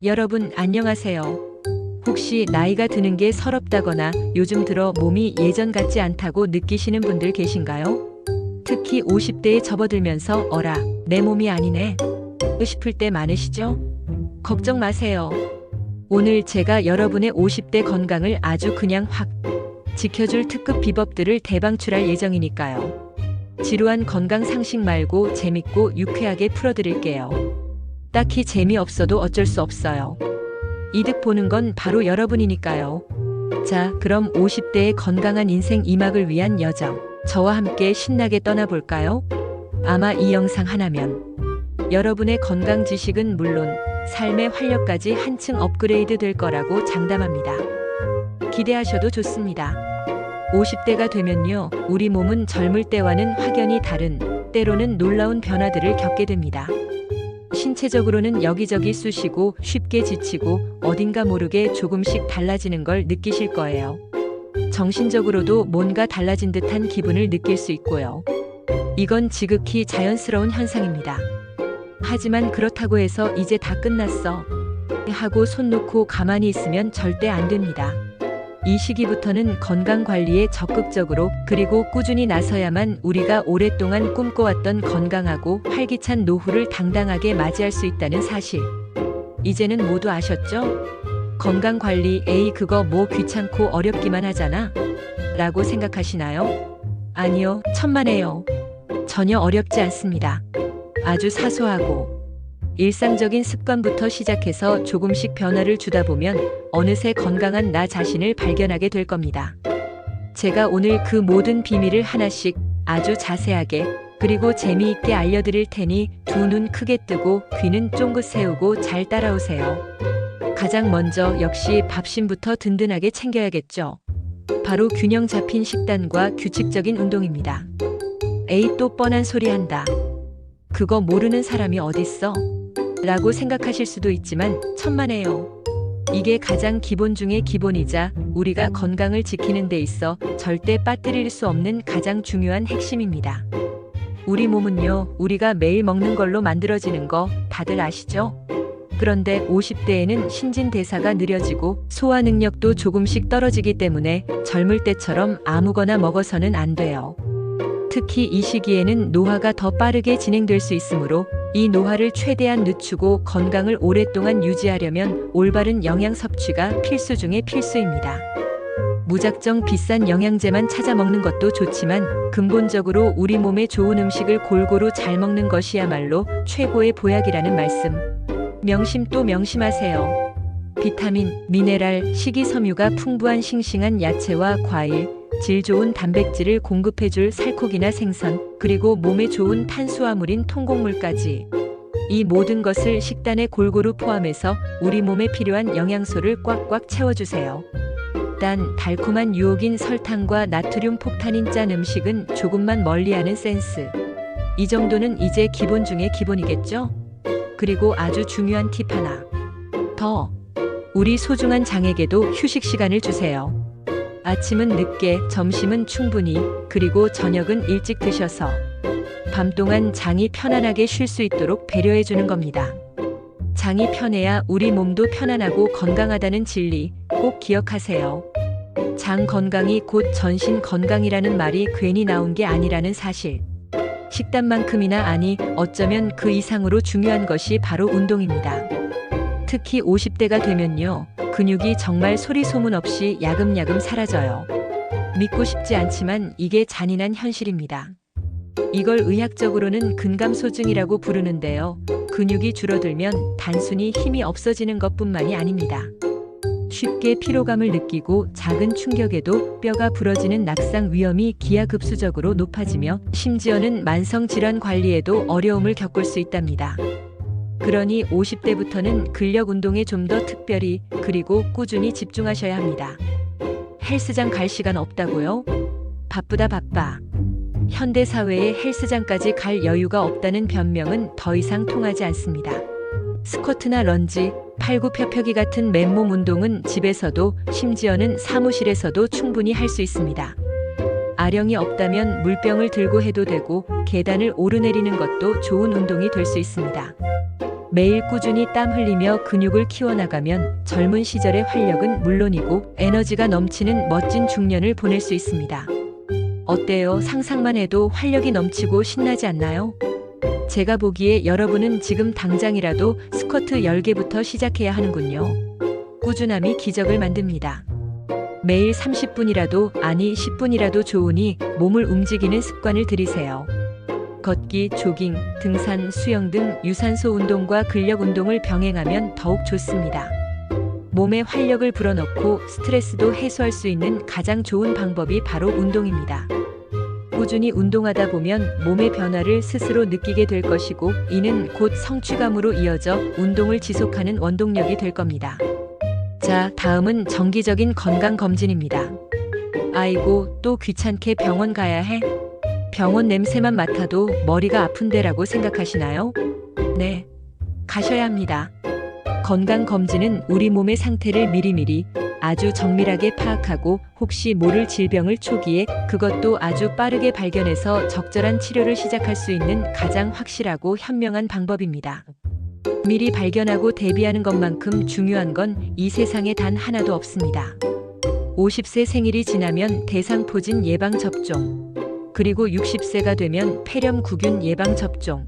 여러분 안녕하세요. 혹시 나이가 드는 게 서럽다거나 요즘 들어 몸이 예전 같지 않다고 느끼시는 분들 계신가요? 특히 50대에 접어들면서 어라, 내 몸이 아니네 싶을 때 많으시죠? 걱정 마세요. 오늘 제가 여러분의 50대 건강을 아주 그냥 확 지켜줄 특급 비법들을 대방출할 예정이니까요. 지루한 건강 상식 말고 재밌고 유쾌하게 풀어드릴게요. 딱히 재미없어도 어쩔 수 없어요. 이득 보는 건 바로 여러분이니까요. 자, 그럼 50대의 건강한 인생 2막을 위한 여정, 저와 함께 신나게 떠나볼까요? 아마 이 영상 하나면 여러분의 건강 지식은 물론 삶의 활력까지 한층 업그레이드 될 거라고 장담합니다. 기대하셔도 좋습니다. 50대가 되면요, 우리 몸은 젊을 때와는 확연히 다른, 때로는 놀라운 변화들을 겪게 됩니다. 신체적으로는 여기저기 쑤시고 쉽게 지치고 어딘가 모르게 조금씩 달라지는 걸 느끼실 거예요. 정신적으로도 뭔가 달라진 듯한 기분을 느낄 수 있고요. 이건 지극히 자연스러운 현상입니다. 하지만 그렇다고 해서 이제 다 끝났어 하고 손 놓고 가만히 있으면 절대 안 됩니다. 이 시기부터는 건강관리에 적극적으로 그리고 꾸준히 나서야만 우리가 오랫동안 꿈꿔왔던 건강하고 활기찬 노후를 당당하게 맞이할 수 있다는 사실. 이제는 모두 아셨죠? 건강관리, 에이 그거 뭐 귀찮고 어렵기만 하잖아 라고 생각하시나요? 아니요, 천만에요. 전혀 어렵지 않습니다. 아주 사소하고 일상적인 습관부터 시작해서 조금씩 변화를 주다 보면 어느새 건강한 나 자신을 발견하게 될 겁니다. 제가 오늘 그 모든 비밀을 하나씩 아주 자세하게 그리고 재미있게 알려드릴 테니 두 눈 크게 뜨고 귀는 쫑긋 세우고 잘 따라오세요. 가장 먼저 역시 밥심부터 든든하게 챙겨야겠죠. 바로 균형 잡힌 식단과 규칙적인 운동입니다. 에이 또 뻔한 소리 한다. 그거 모르는 사람이 어딨어? 라고 생각하실 수도 있지만 천만에요. 이게 가장 기본 중의 기본이자 우리가 건강을 지키는 데 있어 절대 빠뜨릴 수 없는 가장 중요한 핵심입니다. 우리 몸은요, 우리가 매일 먹는 걸로 만들어지는 거 다들 아시죠? 그런데 50대에는 신진대사가 느려지고 소화 능력도 조금씩 떨어지기 때문에 젊을 때처럼 아무거나 먹어서는 안 돼요. 특히 이 시기에는 노화가 더 빠르게 진행될 수 있으므로 이 노화를 최대한 늦추고 건강을 오랫동안 유지하려면 올바른 영양 섭취가 필수 중의 필수입니다. 무작정 비싼 영양제만 찾아 먹는 것도 좋지만 근본적으로 우리 몸에 좋은 음식을 골고루 잘 먹는 것이야말로 최고의 보약이라는 말씀. 명심 또 명심하세요. 비타민, 미네랄, 식이섬유가 풍부한 싱싱한 야채와 과일, 질 좋은 단백질을 공급해줄 살코기나 생선, 그리고 몸에 좋은 탄수화물인 통곡물까지. 이 모든 것을 식단에 골고루 포함해서 우리 몸에 필요한 영양소를 꽉꽉 채워주세요. 단, 달콤한 유혹인 설탕과 나트륨 폭탄인 짠 음식은 조금만 멀리하는 센스. 이 정도는 이제 기본 중의 기본이겠죠? 그리고 아주 중요한 팁 하나 더. 우리 소중한 장에게도 휴식 시간을 주세요. 아침은 늦게, 점심은 충분히, 그리고 저녁은 일찍 드셔서 밤 동안 장이 편안하게 쉴 수 있도록 배려해 주는 겁니다. 장이 편해야 우리 몸도 편안하고 건강하다는 진리 꼭 기억하세요. 장 건강이 곧 전신 건강이라는 말이 괜히 나온 게 아니라는 사실. 식단만큼이나 아니 어쩌면 그 이상으로 중요한 것이 바로 운동입니다. 특히 50대가 되면요, 근육이 정말 소리 소문 없이 야금야금 사라져요. 믿고 싶지 않지만 이게 잔인한 현실입니다. 이걸 의학적으로는 근감소증이라고 부르는데요. 근육이 줄어들면 단순히 힘이 없어지는 것뿐만이 아닙니다. 쉽게 피로감을 느끼고 작은 충격에도 뼈가 부러지는 낙상 위험이 기하급수적으로 높아지며 심지어는 만성질환 관리에도 어려움을 겪을 수 있답니다. 그러니 50대부터는 근력 운동에 좀 더 특별히 그리고 꾸준히 집중하셔야 합니다. 헬스장 갈 시간 없다고요? 바쁘다 바빠. 현대 사회에 헬스장까지 갈 여유가 없다는 변명은 더 이상 통하지 않습니다. 스쿼트나 런지, 팔굽혀펴기 같은 맨몸 운동은 집에서도 심지어는 사무실에서도 충분히 할 수 있습니다. 아령이 없다면 물병을 들고 해도 되고 계단을 오르내리는 것도 좋은 운동이 될 수 있습니다. 매일 꾸준히 땀 흘리며 근육을 키워나가면 젊은 시절의 활력은 물론이고 에너지가 넘치는 멋진 중년을 보낼 수 있습니다. 어때요? 상상만 해도 활력이 넘치고 신나지 않나요? 제가 보기에 여러분은 지금 당장이라도 스쿼트 10개부터 시작해야 하는군요. 꾸준함이 기적을 만듭니다. 매일 30분이라도, 아니 10분이라도 좋으니 몸을 움직이는 습관을 들이세요. 걷기, 조깅, 등산, 수영 등 유산소 운동과 근력 운동을 병행하면 더욱 좋습니다. 몸에 활력을 불어넣고 스트레스도 해소할 수 있는 가장 좋은 방법이 바로 운동입니다. 꾸준히 운동하다 보면 몸의 변화를 스스로 느끼게 될 것이고, 이는 곧 성취감으로 이어져 운동을 지속하는 원동력이 될 겁니다. 자, 다음은 정기적인 건강검진입니다. 아이고, 또 귀찮게 병원 가야 해? 병원 냄새만 맡아도 머리가 아픈데라고 생각하시나요? 네, 가셔야 합니다. 건강검진은 우리 몸의 상태를 미리미리 아주 정밀하게 파악하고 혹시 모를 질병을 초기에, 그것도 아주 빠르게 발견해서 적절한 치료를 시작할 수 있는 가장 확실하고 현명한 방법입니다. 미리 발견하고 대비하는 것만큼 중요한 건 이 세상에 단 하나도 없습니다. 50세 생일이 지나면 대상포진 예방접종, 그리고 60세가 되면 폐렴구균 예방접종.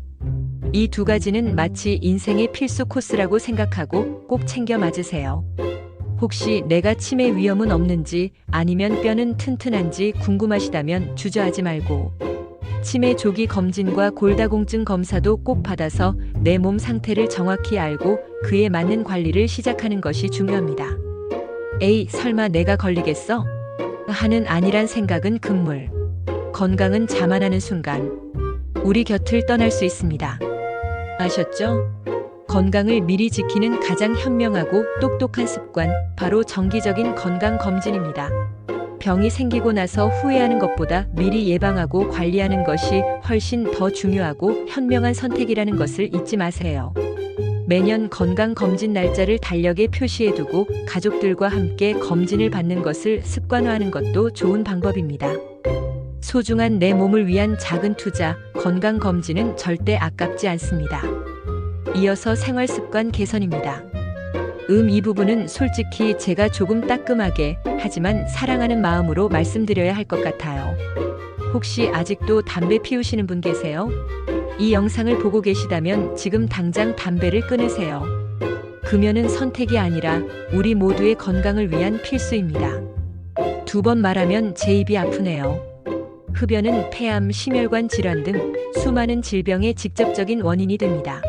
이 두 가지는 마치 인생의 필수 코스라고 생각하고 꼭 챙겨 맞으세요. 혹시 내가 치매 위험은 없는지, 아니면 뼈는 튼튼한지 궁금하시다면 주저하지 말고 치매 조기 검진과 골다공증 검사도 꼭 받아서 내 몸 상태를 정확히 알고 그에 맞는 관리를 시작하는 것이 중요합니다. 에이, 설마 내가 걸리겠어? 하는 아니란 생각은 금물. 건강은 자만하는 순간 우리 곁을 떠날 수 있습니다. 아셨죠? 건강을 미리 지키는 가장 현명하고 똑똑한 습관, 바로 정기적인 건강검진입니다. 병이 생기고 나서 후회하는 것보다 미리 예방하고 관리하는 것이 훨씬 더 중요하고 현명한 선택이라는 것을 잊지 마세요. 매년 건강검진 날짜를 달력에 표시해두고 가족들과 함께 검진을 받는 것을 습관화하는 것도 좋은 방법입니다. 소중한 내 몸을 위한 작은 투자, 건강검진은 절대 아깝지 않습니다. 이어서 생활습관 개선입니다. 이 부분은 솔직히 제가 조금 따끔하게, 하지만 사랑하는 마음으로 말씀드려야 할 것 같아요. 혹시 아직도 담배 피우시는 분 계세요? 이 영상을 보고 계시다면 지금 당장 담배를 끊으세요. 금연은 선택이 아니라 우리 모두의 건강을 위한 필수입니다. 2번 말하면 제 입이 아프네요. 흡연은 폐암, 심혈관 질환 등 수많은 질병의 직접적인 원인이 됩니다.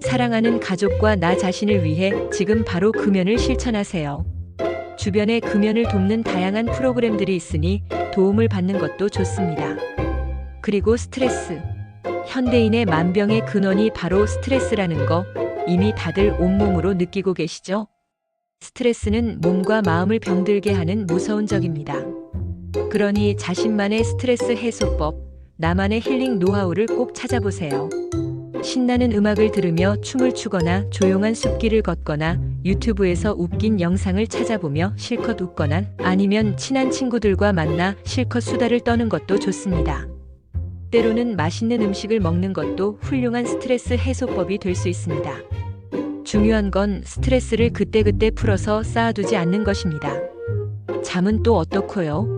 사랑하는 가족과 나 자신을 위해 지금 바로 금연을 실천하세요. 주변에 금연을 돕는 다양한 프로그램들이 있으니 도움을 받는 것도 좋습니다. 그리고 스트레스. 현대인의 만병의 근원이 바로 스트레스라는 거 이미 다들 온몸으로 느끼고 계시죠? 스트레스는 몸과 마음을 병들게 하는 무서운 적입니다. 그러니 자신만의 스트레스 해소법, 나만의 힐링 노하우를 꼭 찾아보세요. 신나는 음악을 들으며 춤을 추거나 조용한 숲길을 걷거나 유튜브에서 웃긴 영상을 찾아보며 실컷 웃거나, 아니면 친한 친구들과 만나 실컷 수다를 떠는 것도 좋습니다. 때로는 맛있는 음식을 먹는 것도 훌륭한 스트레스 해소법이 될 수 있습니다. 중요한 건 스트레스를 그때그때 풀어서 쌓아두지 않는 것입니다. 잠은 또 어떻고요?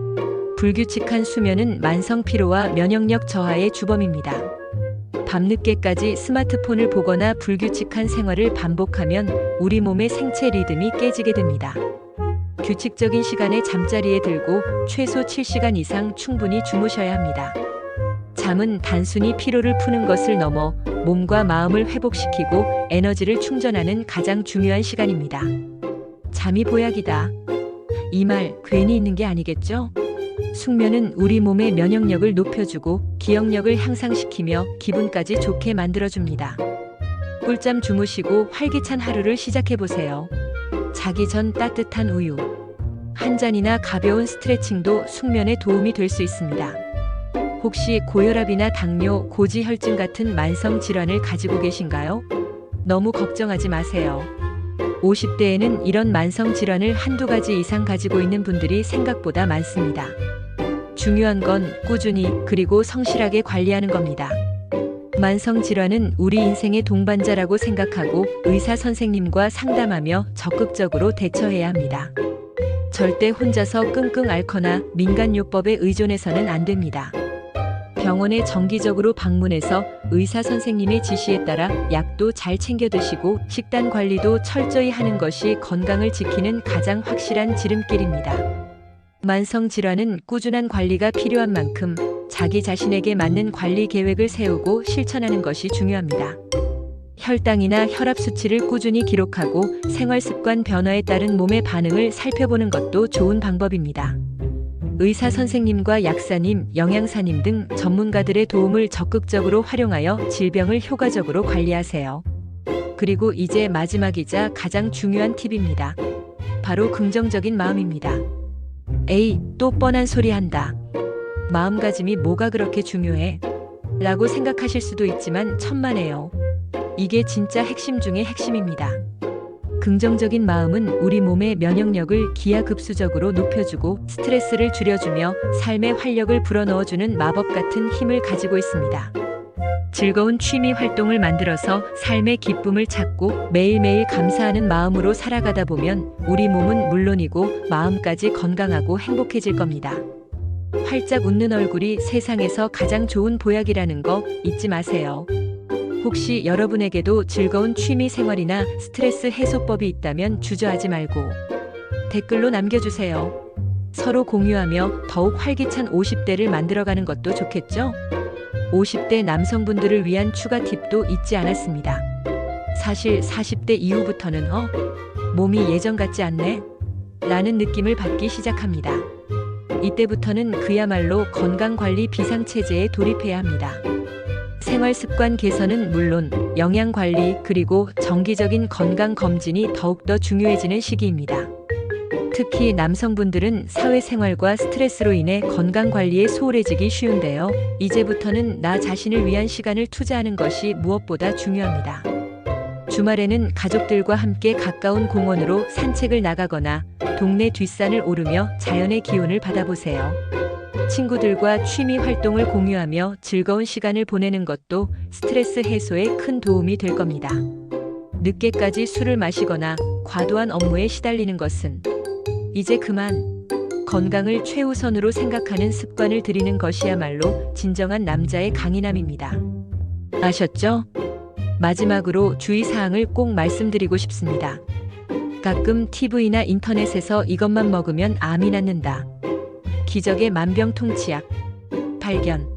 불규칙한 수면은 만성 피로와 면역력 저하의 주범입니다. 밤늦게까지 스마트폰을 보거나 불규칙한 생활을 반복하면 우리 몸의 생체 리듬이 깨지게 됩니다. 규칙적인 시간에 잠자리에 들고 최소 7시간 이상 충분히 주무셔야 합니다. 잠은 단순히 피로를 푸는 것을 넘어 몸과 마음을 회복시키고 에너지를 충전하는 가장 중요한 시간입니다. 잠이 보약이다. 이 말 괜히 있는 게 아니겠죠? 숙면은 우리 몸의 면역력을 높여주고 기억력을 향상시키며 기분까지 좋게 만들어줍니다. 꿀잠 주무시고 활기찬 하루를 시작해보세요. 자기 전 따뜻한 우유 한 잔이나 가벼운 스트레칭도 숙면에 도움이 될 수 있습니다. 혹시 고혈압이나 당뇨, 고지혈증 같은 만성 질환을 가지고 계신가요? 너무 걱정하지 마세요. 50대에는 이런 만성 질환을 한두 가지 이상 가지고 있는 분들이 생각보다 많습니다. 중요한 건 꾸준히 그리고 성실하게 관리하는 겁니다. 만성질환은 우리 인생의 동반자라고 생각하고 의사 선생님과 상담하며 적극적으로 대처해야 합니다. 절대 혼자서 끙끙 앓거나 민간요법에 의존해서는 안 됩니다. 병원에 정기적으로 방문해서 의사 선생님의 지시에 따라 약도 잘 챙겨 드시고 식단 관리도 철저히 하는 것이 건강을 지키는 가장 확실한 지름길입니다. 만성질환은 꾸준한 관리가 필요한 만큼 자기 자신에게 맞는 관리 계획을 세우고 실천하는 것이 중요합니다. 혈당이나 혈압 수치를 꾸준히 기록하고 생활 습관 변화에 따른 몸의 반응을 살펴보는 것도 좋은 방법입니다. 의사 선생님과 약사님, 영양사님 등 전문가들의 도움을 적극적으로 활용하여 질병을 효과적으로 관리하세요. 그리고 이제 마지막이자 가장 중요한 팁입니다. 바로 긍정적인 마음입니다. 에이, 또 뻔한 소리 한다. 마음가짐이 뭐가 그렇게 중요해? 라고 생각하실 수도 있지만 천만에요. 이게 진짜 핵심 중의 핵심입니다. 긍정적인 마음은 우리 몸의 면역력을 기하급수적으로 높여주고 스트레스를 줄여주며 삶의 활력을 불어넣어주는 마법 같은 힘을 가지고 있습니다. 즐거운 취미 활동을 만들어서 삶의 기쁨을 찾고 매일매일 감사하는 마음으로 살아가다 보면 우리 몸은 물론이고 마음까지 건강하고 행복해질 겁니다. 활짝 웃는 얼굴이 세상에서 가장 좋은 보약이라는 거 잊지 마세요. 혹시 여러분에게도 즐거운 취미 생활이나 스트레스 해소법이 있다면 주저하지 말고 댓글로 남겨주세요. 서로 공유하며 더욱 활기찬 50대를 만들어가는 것도 좋겠죠? 50대 남성분들을 위한 추가 팁도 잊지 않았습니다. 사실 40대 이후부터는 몸이 예전 같지 않네? 라는 느낌을 받기 시작합니다. 이때부터는 그야말로 건강관리 비상체제에 돌입해야 합니다. 생활습관 개선은 물론 영양관리 그리고 정기적인 건강검진이 더욱더 중요해지는 시기입니다. 특히 남성분들은 사회생활과 스트레스로 인해 건강관리에 소홀해지기 쉬운데요. 이제부터는 나 자신을 위한 시간을 투자하는 것이 무엇보다 중요합니다. 주말에는 가족들과 함께 가까운 공원으로 산책을 나가거나 동네 뒷산을 오르며 자연의 기운을 받아보세요. 친구들과 취미 활동을 공유하며 즐거운 시간을 보내는 것도 스트레스 해소에 큰 도움이 될 겁니다. 늦게까지 술을 마시거나 과도한 업무에 시달리는 것은 이제 그만. 건강을 최우선으로 생각하는 습관을 들이는 것이야말로 진정한 남자의 강인함입니다. 아셨죠? 마지막으로 주의사항을 꼭 말씀드리고 싶습니다. 가끔 TV나 인터넷에서 이것만 먹으면 암이 낫는다. 기적의 만병통치약 발견.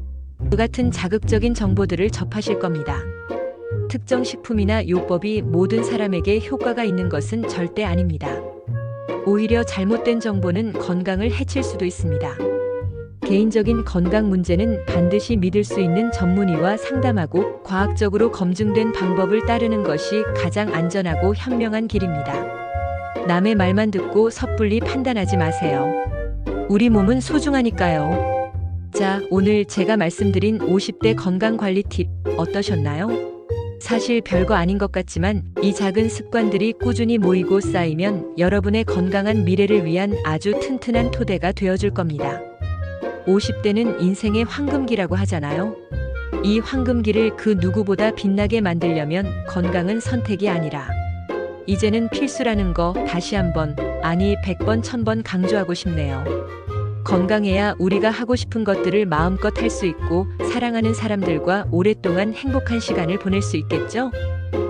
그 같은 자극적인 정보들을 접하실 겁니다. 특정 식품이나 요법이 모든 사람에게 효과가 있는 것은 절대 아닙니다. 오히려 잘못된 정보는 건강을 해칠 수도 있습니다. 개인적인 건강 문제는 반드시 믿을 수 있는 전문의와 상담하고 과학적으로 검증된 방법을 따르는 것이 가장 안전하고 현명한 길입니다. 남의 말만 듣고 섣불리 판단하지 마세요. 우리 몸은 소중하니까요. 자, 오늘 제가 말씀드린 50대 건강관리 팁 어떠셨나요? 사실 별거 아닌 것 같지만 이 작은 습관들이 꾸준히 모이고 쌓이면 여러분의 건강한 미래를 위한 아주 튼튼한 토대가 되어줄 겁니다. 50대는 인생의 황금기라고 하잖아요. 이 황금기를 그 누구보다 빛나게 만들려면 건강은 선택이 아니라 이제는 필수라는 거 다시 한번, 아니 100번 1000번 강조하고 싶네요. 건강해야 우리가 하고 싶은 것들을 마음껏 할 수 있고 사랑하는 사람들과 오랫동안 행복한 시간을 보낼 수 있겠죠?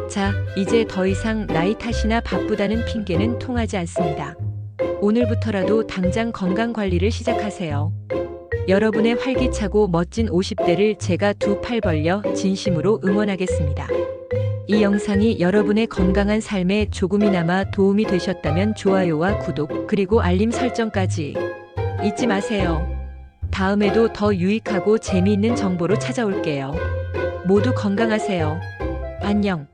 자, 이제 더 이상 나이 탓이나 바쁘다는 핑계는 통하지 않습니다. 오늘부터라도 당장 건강 관리를 시작하세요. 여러분의 활기차고 멋진 50대를 제가 두 팔 벌려 진심으로 응원하겠습니다. 이 영상이 여러분의 건강한 삶에 조금이나마 도움이 되셨다면 좋아요와 구독 그리고 알림 설정까지 잊지 마세요. 다음에도 더 유익하고 재미있는 정보로 찾아올게요. 모두 건강하세요. 안녕.